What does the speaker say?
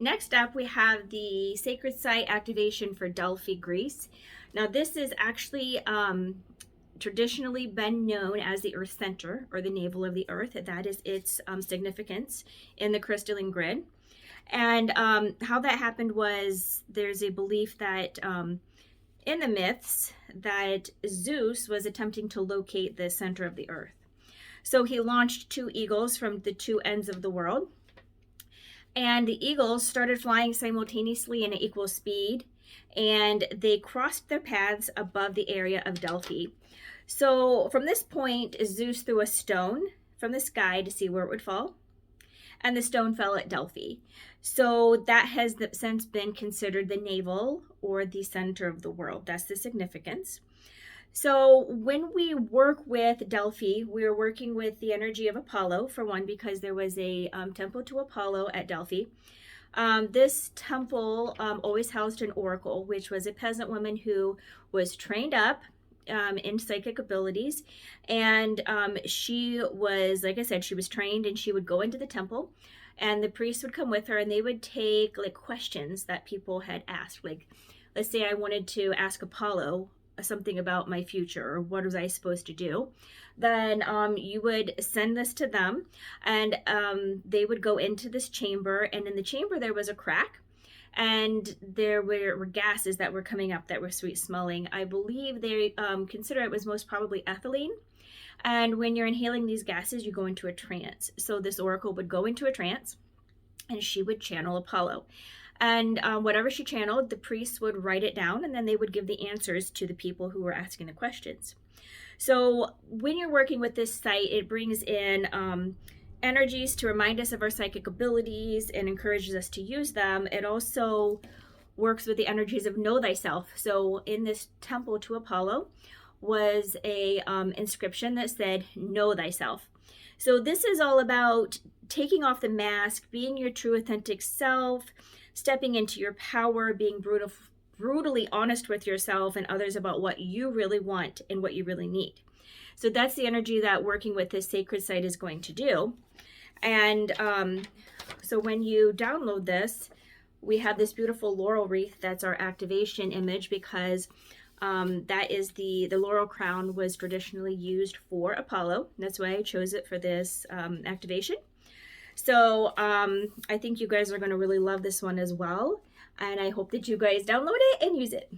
Next up, we have the sacred site activation for Delphi, Greece. Now, this is actually traditionally been known as the Earth Center, or the navel of the Earth. That is its significance in the crystalline grid. And how that happened was there's a belief that in the myths that Zeus was attempting to locate the center of the Earth. So he launched two eagles from the two ends of the world. And the eagles started flying simultaneously in an equal speed, and they crossed their paths above the area of Delphi. So from this point, Zeus threw a stone from the sky to see where it would fall, and the stone fell at Delphi. So that has since been considered the navel, or the center of the world. That's the significance. So when we work with Delphi, we are working with the energy of Apollo, for one, because there was a temple to Apollo at Delphi. This temple always housed an oracle, which was a peasant woman who was trained up in psychic abilities. And she was, like I said, she was trained, and she would go into the temple, and the priest would come with her, and they would take like questions that people had asked. Like, let's say I wanted to ask Apollo something about my future, or what was I supposed to do, then you would send this to them, and they would go into this chamber, and in the chamber there was a crack, and there were gases that were coming up that were sweet smelling. I believe they consider it was most probably ethylene, and when you're inhaling these gases you go into a trance. So this oracle would go into a trance, and she would channel Apollo. And whatever she channeled, the priests would write it down, and then they would give the answers to the people who were asking the questions. So when you're working with this site, it brings in energies to remind us of our psychic abilities and encourages us to use them. It also works with the energies of know thyself. So in this temple to Apollo was a inscription that said, know thyself. So this is all about taking off the mask, being your true authentic self, stepping into your power, being brutally honest with yourself and others about what you really want and what you really need. So that's the energy that working with this sacred site is going to do. And so when you download this, we have this beautiful laurel wreath. That's our activation image, because that is the laurel crown was traditionally used for Apollo. That's why I chose it for this activation. So I think you guys are going to really love this one as well. And I hope that you guys download it and use it.